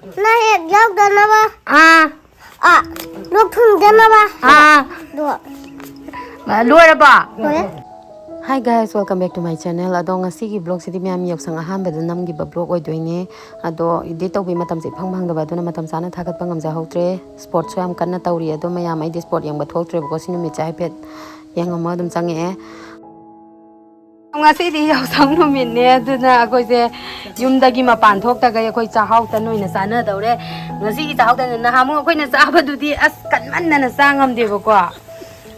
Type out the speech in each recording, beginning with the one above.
Này dốc đến nó ba. Lúc thùng đến nó ba. Được. Mà luôn rồi bà. Rồi. Hi guys, welcome back to my channel. Ado ngasi gi vlog sidi myam yaosang aham bada nam gi vlog oi doine. Ado edit tawbi matam se phang da baduna matam sana thagat pangam ja hautre. Sport so am kanna tawri ado mayam ai sport yang ba thoktre ko sinu mi chai pet yang ma dum change e. Ngasi di yaosang no min ne aduna akoi se yumdagi mapan thok ta ga akoi cha hau ta noina sana dawre. Ngasi gi cha hau ta na hamu akoi na cha ba du di as kan man na sangam de ko.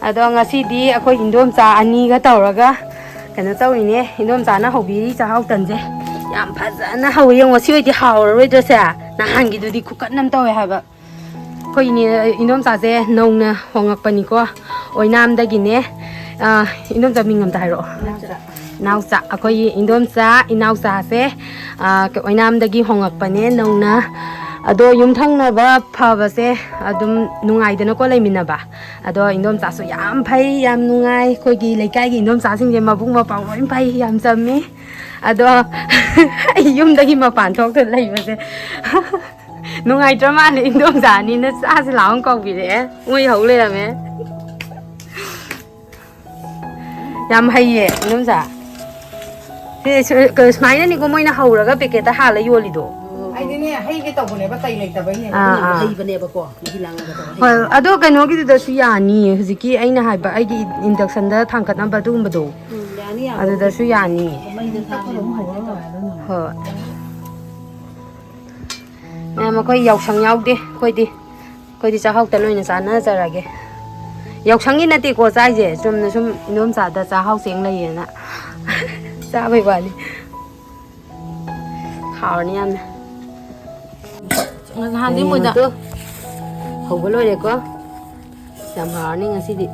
Ado ngasi di akoi indom cha ani ga tawraga kana tawine indom cha na hobiri cha hau tanje yam phajana hawi yong wasi di hauroi do sa na hangi du di kukat nam tawe haba koi ni indom cha je nongna hongak pani ko oinam da gi ne indom cha mingam dai ro nau cha akoi indom cha inau cha se oinam da gi hongak pane nongna ado yumthang na ba phaba se adum nungai dana ko leimina ba ado indom cha so yam phai yam nungai khoi gi leikai gi indom cha sing je mabung ma pang loi phai yam chammi ado yum da gi ma pan thok thon lei ba se nungai drama le indom cha ni na sa se laung ko bi le ngoi hau le la me yam hai ye indom cha se ke smai na ni ko moi na hau ra ga packet ta ha la yoli do Aini hay cái tàu này bắt tay này tàu này hay bên này bà cô đi lang Well, ado kano gi da su yani huziki aina haiba aigi induction da thangkat number 2 bado ado da su yani ho na ma koi yaosang yaw de koi di cha hau ta loina sa na jara ge yaosang gi na ti ko chai je sum na sum inom sa da cha hau seng lai na cha bai ba ni khao ni am Handi mo da hau ba loi de ko yam ha ni ngasi di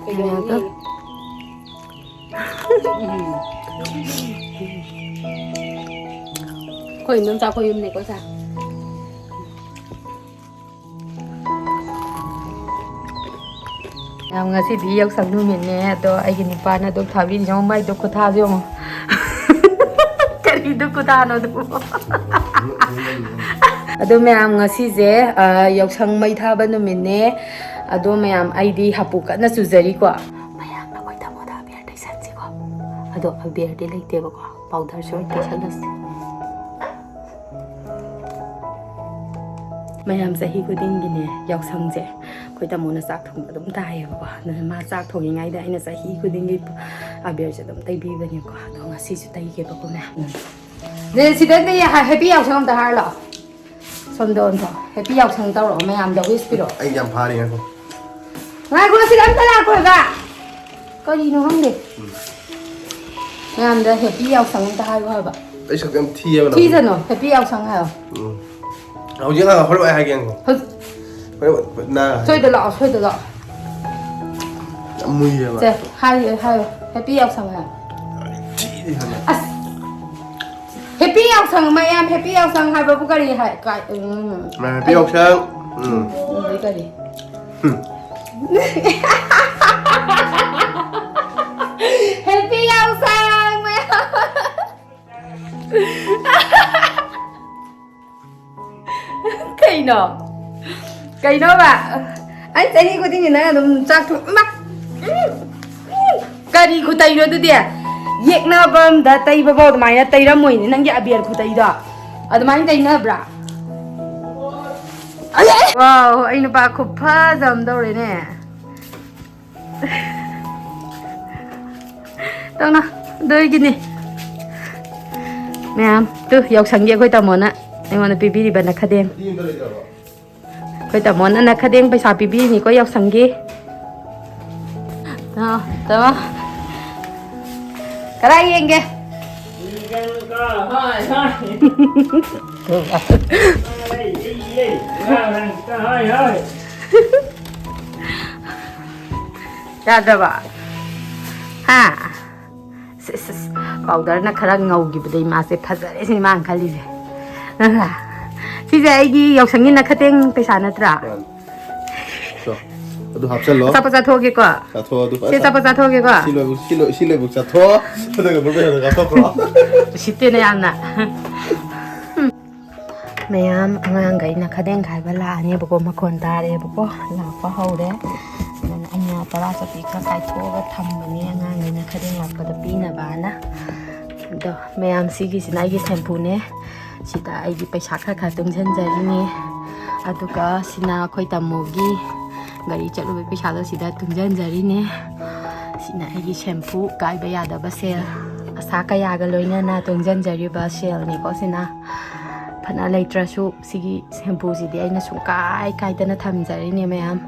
ya to koi nom cha koi ne ko sa yam ngasi di yak sang nu min ne to ai gi ni pa na do thabi jong mai do ko tha jong Itu kutano do. Ado mayam ngasi je yaosang mai tha ba numin ne ado mayam ID hapu ka na sujari ko mayam na koi tamo da beer dai san ko ado beer de leite ba ko powder so te sanas mayam sahi ko ding gi ne yaosang je koi tamo na sak thong dum tai ba ko na ma sak thong ngai da ina sahi ko ding gi beer je dum tai bi ba ni ko ado ngasi su tai ge ba ko na ne sidan ne happy yaosang da har la som don tho happy yaosang tau ro mayam da wish pi ro ai yam pha đi ko ngai ko sidan ta la ko ga ko di no hong de mayam da happy yaosang da har ba ai sao em thi em thi no happy yaosang ha hầu như là hồi hai cái na chơi được lọ mùi mà chơi hai happy yaosang ha thi đi hả happy yaosang mai em happy yaosang hai ba bu ka ri hai ka mà biết học sang đấy ka ri happy yaosang mai cây nó bà anh thấy đi có tiếng gì nữa đừng chắc thuộc mắt cái đi khu tây rồi tôi đi yek na bom da tây ba bao mày na tây ra mùi nè năng cái biển khu tây đó ở đó mày tây na bra wow anh nó bà khúc phá dầm đâu rồi nè đâu nào đây cái này mẹ tôi dọc sang vậy coi tao muốn á anh muốn pipi đi bên kia đêm coi tao muốn anh kia đêm phải xài pipi này có dọc sang gì nào tao cái này anh kia ra đâu bà ha powder na khara ngau gi bdei ma se phajare si mang khali le na si je ai gi yaosang na khateng paisa na tra Aduh hapsal lo. Sapa sa thoge ko. Sa tho du. Si sapa sa thoge ko. Silo bu sa tho. Ada ga burbe ga tho ko. Sitte na yan na. mayam angang khadeng khaiba laanebako makhon tarebako lakpa hore dan aina tara sapi ka kaithoga thambani angang khadeng lakpada pinabana do mayam sigi sinai gi shampoo ne sida aigi paisa kha tungjanjari ni aduga sina khoi tamogi gari chalu paisa do sida tungjanjari ne sina aigi shampoo kaiba yadaba sel asa kaya ga loina na tungjanjari ba sel ni ko sina Pana leitrasu sigi shampoo sidi aina sungkai kaidana thamjari ne mayam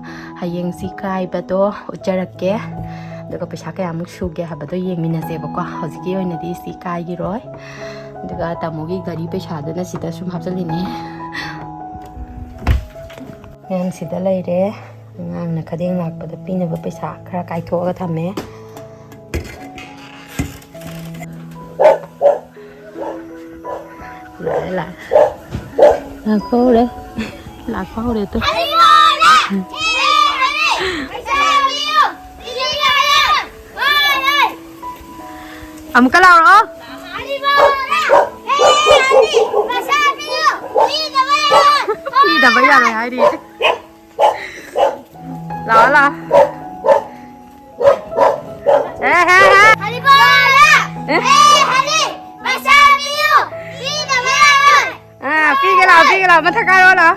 hayeng si kai bado ujarakke daga paisa kaya amuk suge habado yengminase bako hojiki oina di si kai gi roi daga tamogi gari paisa dana sida sum hapjalini mayam sida leire ngangna khadeng lakpada pinaba paisa khara kaithoga thame lại lạc phô đấy tôi một cái lau đó đi đập bây giờ này ai đi đó là phi cái nào mà thắc cái đó là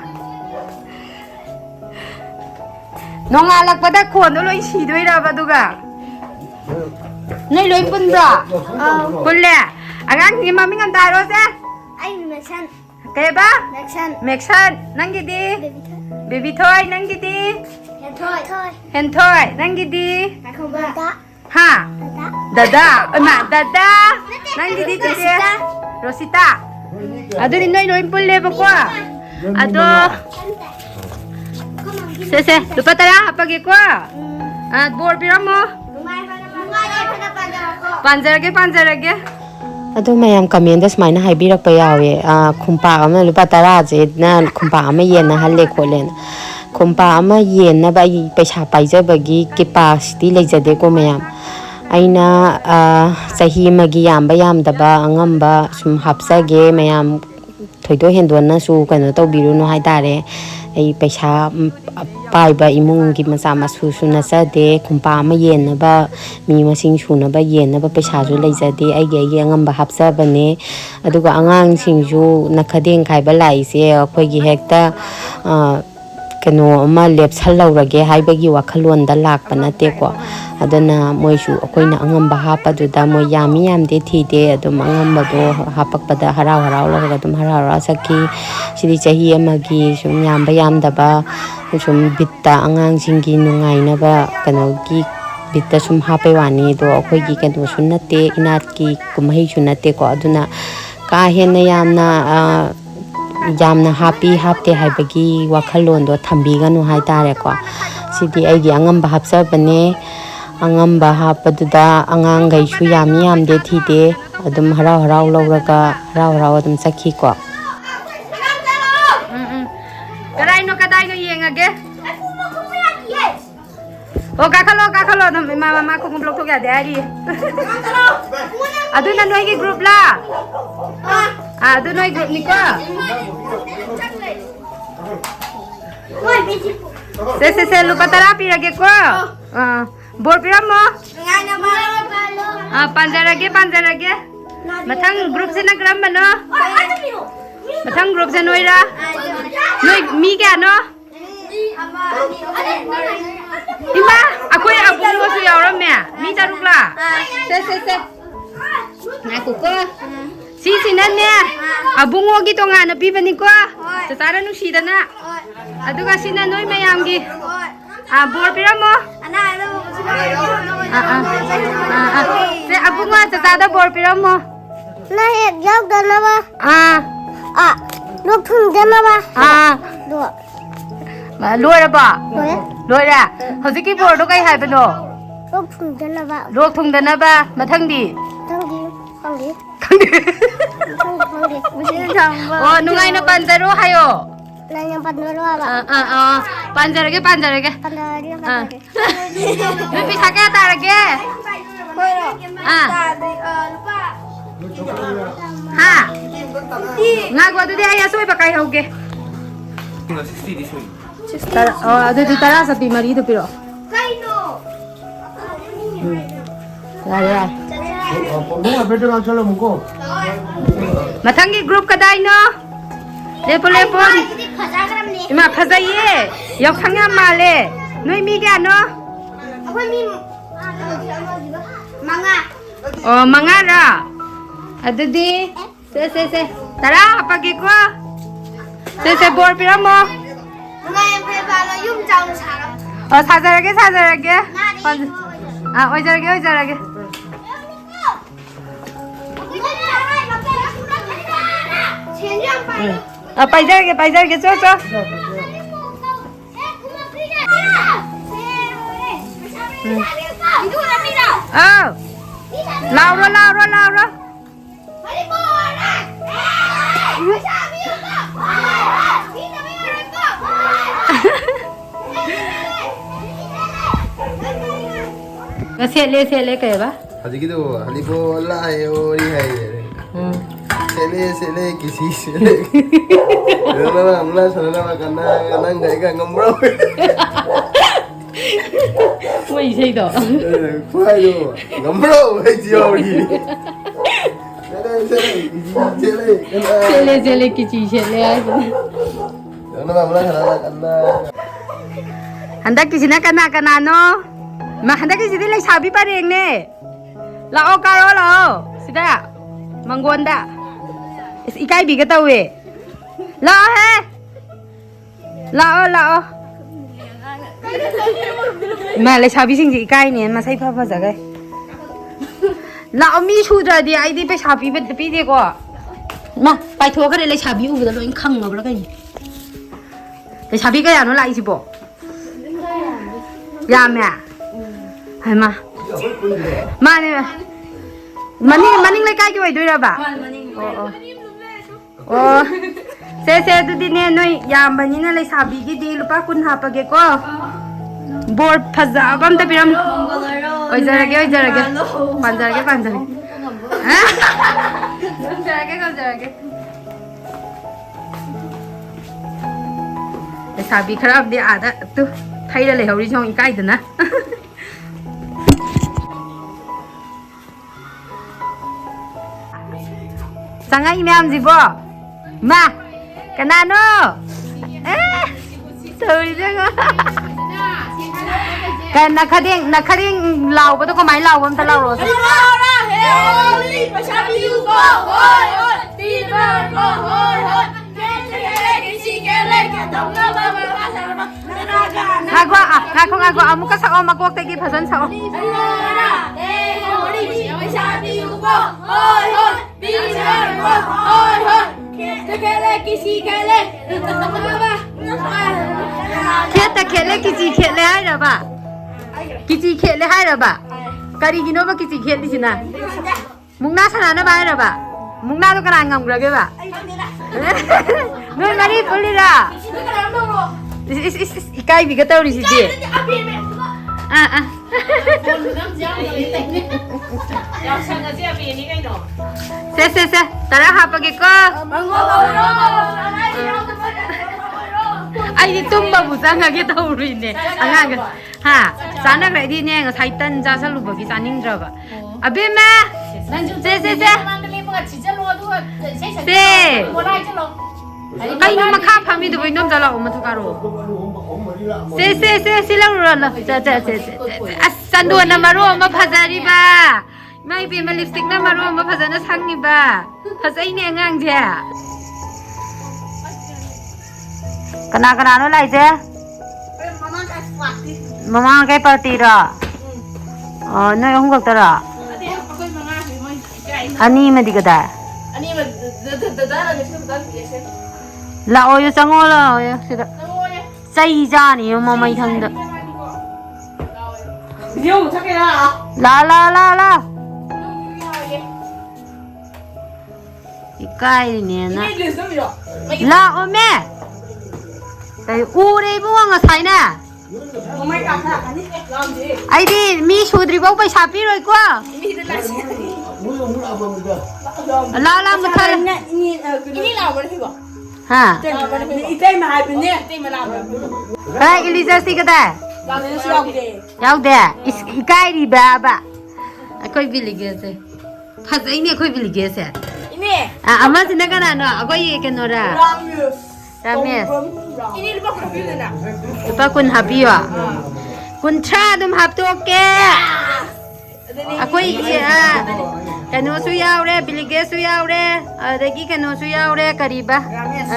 nó ngà lạc bắt đắc khuẩn nó lôi xì đuôi ra vào cả này lôi bún ra bún lẹ anh gì mà mình ăn tài đó chứ anh Mexican cái ba Mexican năng gì đi baby thôi năng gì đi hen thôi năng gì đi ha dada mà dada năng gì đi chứ Rosita Ado din noy pulle ba ko. Ado. Se lupa tara hapagi ko. At bor pira mo. Panjarage. Ado mayam kamenda smaina haibirak pa yawe. Khumpa ama lupa tara je na khumpa ama yen na halle kholen. Khumpa ama yen na ba paisa paija bagi capacity leijade ko mayam. Aina sahi magi yamba yamdaba angamba sum hapsage mayam thoido hendona su kano tawbiru no haidare ai paisa paiba imung gi masa masu suna sade khumpa ama yenaba mi masing sunaba yenaba paisa ju leijade ai ge angamba hapsabane aduga angang singju nakhadeng khaiba laise akhoi gi hekta kano ama lepsal laurage haibagi wakhalon da lakpa nate ko adana moisu akoina angamba hapa duda mo yami yamde thide adum angamba do hapakpada harau laga dum harau saki sidi chahi amagi sum yamba yamdaba sum bitta angang singi nungai na ba kano gi bitta sum hape wani do akoi gi kano sunnate inat ki kumhai sunnate ko aduna ka hena yamna happy hapte haibagi wakhalon do thambiganu haitare ko sidi aigi angamba hapsabane angamba hapaduda angang gai su yami yamde thide adum harau lauraga harau adum sakhi ko kadai no yengage o kakhalo dum mama ko blok to ga dari aduna noi gi group la adu noi group ni ko se lupa tara pirage ko bor piram mo panjarage mathang group se na gram bano mathang group se noi ra noi mi kya no ima akoi abu su yauram me mi taruk la se na ku ko si nan ne abungo gi to nga na pi bani ko sa tara nu si dana aduga sina noi mayam gi bor piram mo se abungo sa tada bor piram mo na het yaw dana ba lok thung dana ba do loi ba loi ra hojiki bor do kai hai bano lok thung dana ba mathang di oh nungai na panjaro hayo nanya panjaro ba panjarage lupi sakya tarage ha Nga ko adu di ay asoy ba kay hoge. 60 di soy. Adu di tara sa timari do piro. Kaino. Yare. Bunga beto na chalo muko. Mathangi group kadai no. Lepo. Hindi pajagram ni. Ima phajaye. Yaosang ya male. Noi mi kya no? Ako mi mga. Oh, mga ra. Adu di. Se. Tara pagi ko. Se bor pira mo. Mga yung pala yung jang sarap. Oh, 사자라게. 아, 오이자라게. 아, 빠이자라게, 줘. 아, 라우라. Sele kaya ba? Haji gitu, halibo Allah ayo ri hai. Sele kisi sele. Nama amla sana karena enggak ikan ngomong. Mo isay do. Kuai do. Ngomong hai jiori. Sele kisi sele ay. Nama amla sana karena. Handa kisi na kana no. Ma handa kisi dilay sabi pa rin ne. Lao karo lao. Sida. Manggonda. Is ikay biga tawe. Lao he. Lao. Ma lay sabi sing ikay ne ma sai pa jagay. Lao mi chudra di ai di pe sabi pe pi de ko. Ma pai tho ka lay sabi u da lo in khang ma bra ka ni. Lay sabi ka ya no lai si bo. Ya me. Hai ma. Ma ne. Maning lai kai ki wai doi ra ba. Oh. Se du di ne noi yam bani na lai sabi gi di lupa kun ha pa ge ko. Board phaja bam ta piram. Oi jarage. Panjarage. Ha? Jarage. Lai sabi kharab di ada tu. Thay ra lai hori chong kai da na. Sangai ma'am gì bo? Ma, kanano? Thôi chứ. Cái nakading lau ba to ko mai lau bam ta lau rồi. Ako amuka sa magwak tay gi phasan sa. Khele kichi khele hai ra ba. Kichi khele hai ra ba. Kari gino ba kichi khele di na. Mungna sana na ba ra ba. Mungna to kana ngam gra ge ba. Noi mari puli ra. Is ikai bi ga taw ri si di. Se tara hapage ko. Ai di tmba bu sanga ge tauri ne. Anga ha sana krai di ne nga sai tan ja salu ba gi saning dra ba. Abe ma. Se. Ai no makha phami du bai nom jala o ma thakaro. Se silang ro la. As sandu na maru ma phajari ba. Mai be ma lipstick na maru ma phajana sangni ba. Phajai ne ngang je. Kana no lai je? Mama kai party ra. Noi hong gak tara. Ani ma di kada. La oyo chango la oyo sida. Sai ja ni mo mai thang da. La. Ikai ni na. La o me. Cái u đây buông ở thái nè. Ai đi mi sụt đi bốc bay sạp đi rồi quá. 라 무탈 이니 나와버려 이거. 하 이때 말하는데 이때 말하면. 아 일리자 시가다 나는 수학대. 야우데 이까이리 바바 아코이 빌리게세 파자이니 아코이 빌리게세 이니. 아 아마스나 가나노 아코이 케노라 라메스 이니 루바 가비르나. lupa kun happy wa kun cha dum hap to ke akoi kano su yaw re bilige su yaw re adagi kano su yaw re kariba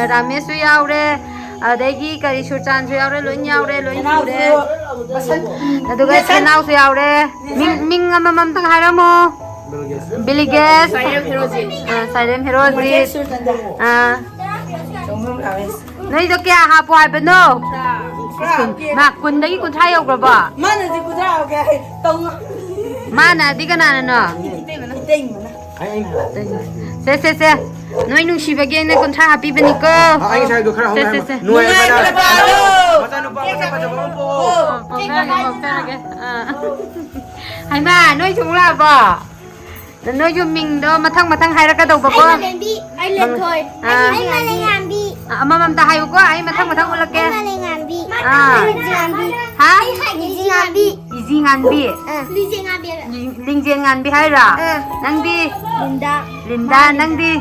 rame su yaw re adagi kari shurchan su yaw re loin yaw re loin su re aduga senau su yaw re ming amam tang haramo bilige silent heroji nai do kya hapo hai bano ma kun dagi kun thai yau ba Mana di kuda okay tong. mana di kana no Iting mana. se noi nung shiba ge ne kun tha happy bani ko Anh sai được không? se Nuôi Ngai em pada đây. balu. Mata nu pa pa pa po. hai ma noi chung la ba noi ju ming do mathang hai ra ka do ba ko Anh lên đi. Anh lên thôi. Anh lên làm đi. amam ta hai ko ai mathang ulak ke Anh lên làm đi. À. Anh làm đi. ha Anh làm đi. easy ngan bi Đi chơi làm đi. ling jen ngan bi hai ra nang di Linda. linda nang di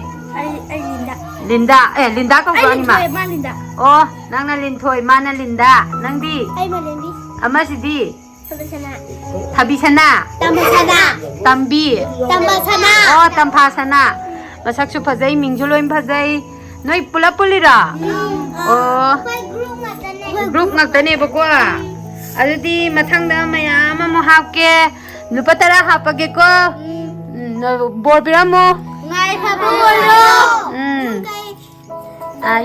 Anh Linda. Linda ko ba ni ma Anh Ma Linda. oh nang na lin thoi ma na linda nang di Anh mà lên đi. ama si di Tambah sana. thabisana Tambah sana. tambi Tambah sana. oh tampasana masak chu phajai mingju loim phajai noi pula pulira oh Quay group mà tên này. group ngaktane bakwa adudi mathangda mayam mo hapke lupa tara hapage ko bor piramo Ngày phải bolo.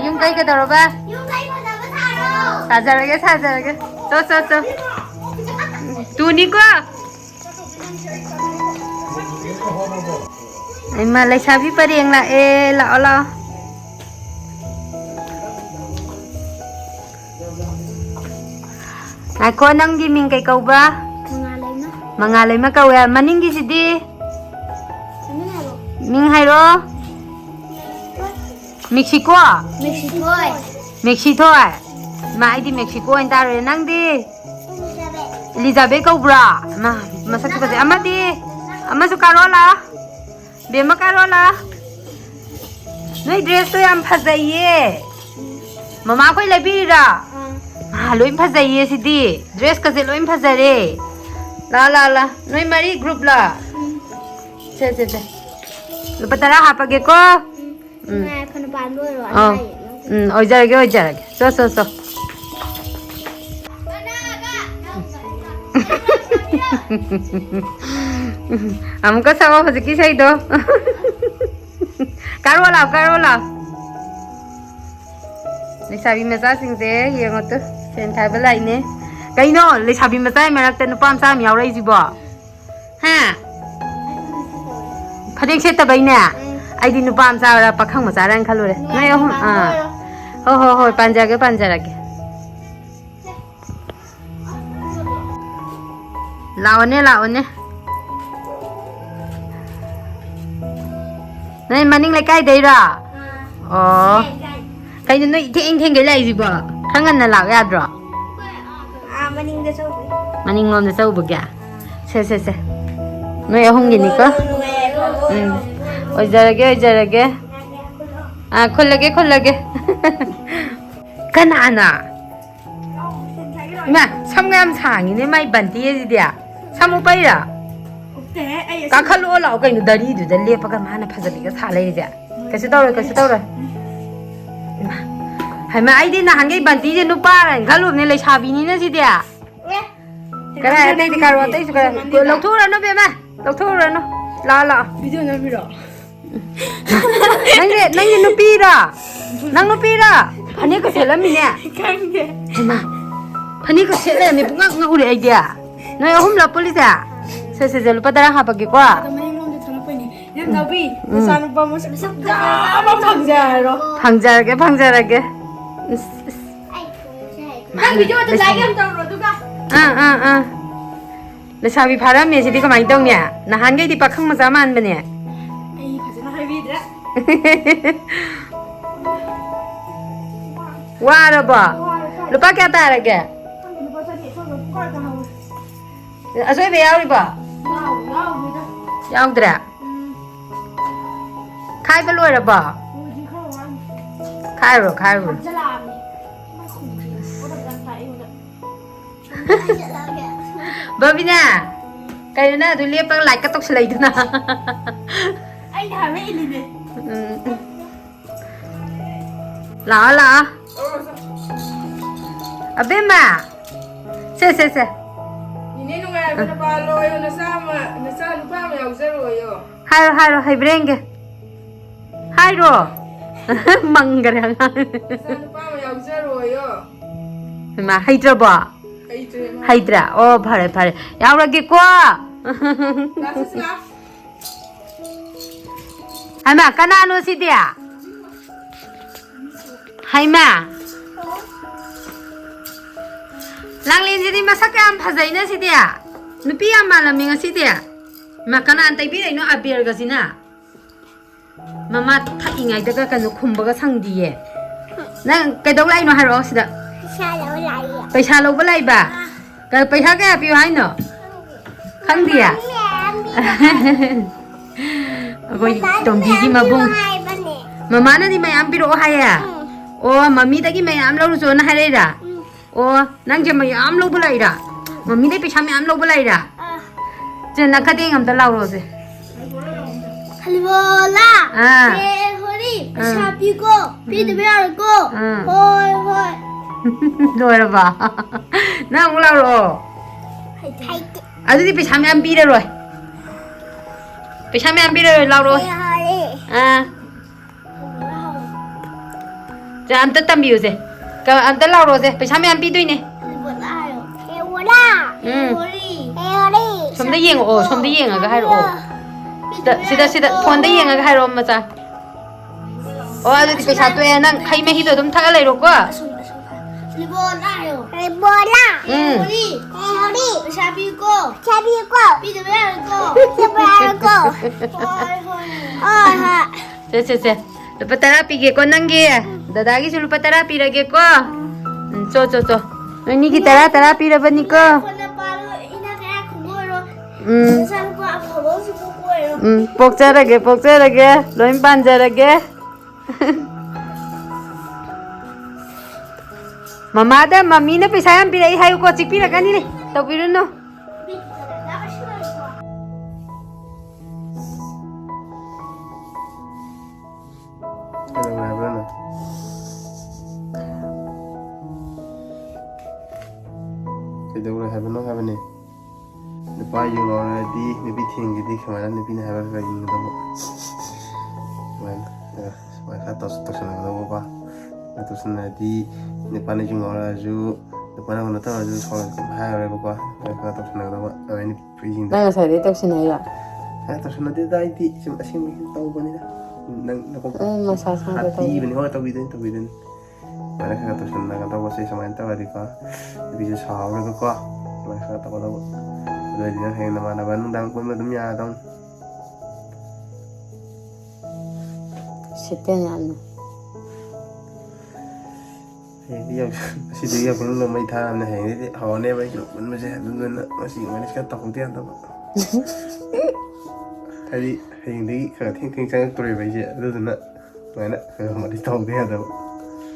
yung kai ka daroba Yung cây mà tao có thả đâu. 사자라게 또 두니까 em lấy sao biết phải điện lại lọ ai có năng gì mình cái câu ba mà ngài lấy mà câu à mà ninh gì gì đi mình hay đó Mexico Mexico à mà ai đi Mexico anh ta rồi năng đi Elizabeth câu bra mà sao cái gì ama su Carola bema Carola noi dress to yam phajaiye mama koi labi ra loim phajaiye sidi dress ka se loim phajare la noi mari group la se lu patara hapage ko Ngày phần bàn luôn rồi. oi jarage so हमको सब हजकी सही दो Carola lesabi maza singse yengot sen thai ba lai ne kaino lesabi maza marak tan pam sam yaw rai ji bo ha phadek se ta bai ne ai di nu pam sa ra pakhang maza ran khalo re noi hum ho panja ge lao ne này maning lại cái đấy ra cái nó thiên cái này gì bỏ khang ngân là lão ya rồi Mà nhìn ra sâu. maning ngon sâu bực ya se nó yêu không gì nữa cơ ôi giờ cái khôn lagi cái nào mà 삼감 상이네 마이 반티에지디야 삼오빠이라 까칼로 올라오 그냥 다리도 달래빠가 많아 파자비가 살래이자 그래서 떠라 하이마 아이디나 한개 반티제 누빠라 갈로네 레샤비니나 지디야 그래 내디 가로 왔다 있어 그래 럭토라 너 베마 럭토라 너 라라 비디오 나비라. nangi nupira phani ko selamine haima phani ko selame bunga uri idea no hum la police se lupa dara ha pagi ko Maning thana pani. Yan nabi. Sana pa mo sa phangjarage Anh video tôi lấy em tao rồi tôi cả. lesabi pharam me sidi kamai tawnya nahan gai di pakhang macha man bane Ai fajana haibidra. waraba lupa kya tarage Lupa tadi so ko ka hawo. asoi be yauriba Bida. yaudra khai ba loiraba Uji kho wan. khai ro Jalami. Ma khumri. Oda dan sai uda. babina kai na du lepa like ka tok slai duna Ai ha me ilime. la abema se Ini nungai pada palo yo nasa lupa me yausero yo. hairo hai brenge hairo mangare Nasa lupa me yausero yo. ma haitraba Ai tre ma. haidra oh phare yaurage ko Nasa haima kanano sidia haima langlin sidi masak am phajaina sidia nupi am malaminga sidia ma kana antai bi no abir ga sina mama thaingai daga kanu khumbaga sangdiye nang kaidau lai no haro sida paisa lo balai ba ka paisa ka piu hai no khangdiya agoi tombi gi mabung mama na di mayam piro haya o mami dagi mayam lo so na hareira o nang je mayam lo balai ra mami dai paisa mayam lo balai ra je na khade ngam da law ro se Halibola. Ah. Hori. Sapi ko. Pide bear ko. Hoi. rồi ba na ngu lao rồi Hai. đi phải xăm em bi đây rồi phải xăm em bi đây rồi lao rồi Hari. à giờ anh tất tâm biểu gì cái anh tất lao rồi gì phải xăm em bi tuy nè Halibola. Hewala. Hori. Hori. xong đấy yên ồ xong đấy yên à cái hai rồi sida phone đấy yên à cái hai rồi mà sao ồ đi phải xăm tôi năng hay mấy hít rồi đúng thắc lại rồi quá Halibola. Halibola. Hori. Hori. Sapi ko. Sapi ko. Pide bear ko. Pide bear ko. Hoi. Cek. Lupa terapi ke ko nangge. Dadagi su lupa terapi lagi ko. So. Ini kita terapi dah bani ko. Kona palo ina kaya kumoro. Saan ko ako si kukuero. Pokca lagi. Loin panja lagi. Mama ada mami na pisayang pilai hayu ko cik pila kanile. Tau piru no. Kailangan happen happen eh. Lupa yung already maybe tinggi di kemana maybe na happen lagi nggak tahu. Mereka tos sana nggak tahu apa. Tos sana di depan yung already depan aku nonton already soal hai orang apa. Mereka tos sana nggak tahu. Ini freezing. Nang sa dito sinaya. Tos sana di dah di asyik mungkin tahu bani dah. Nang nak Masasang ko hati bani orang tahu bidin. Mereka tos sana nggak tahu sih sama entah tadi kah. Jadi sahau mereka kah. Mereka tahu tahu. Rồi thì hẹn là bạn đang quên mất tấm nhà đâu. Sitten ano. Thì bây giờ thì bây giờ cũng là mấy tháng này hẹn thì họ nè mấy lúc mình sẽ luôn mà chỉ mà nó sẽ tập không tiền đâu. Thay đi hẹn đi khởi thiên sang tuổi vậy chứ luôn nữa. Vậy đó mà đi tập tiền đâu.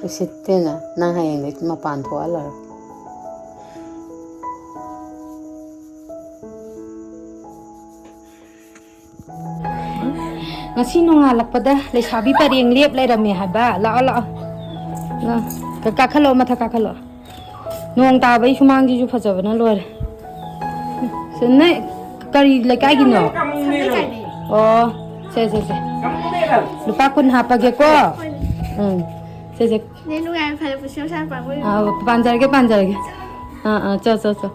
Sitten na nang hayang dito mapanto ala. Ngasi nung alakpada lesabi pareng liep lairame haba lao kakalo matha kakalo nong tabai sumangi ju phajabana lore sene kari lekai gino oh se lupa kun hapage ko se Nên lúc em phải siêu sang bằng với panjar ke cho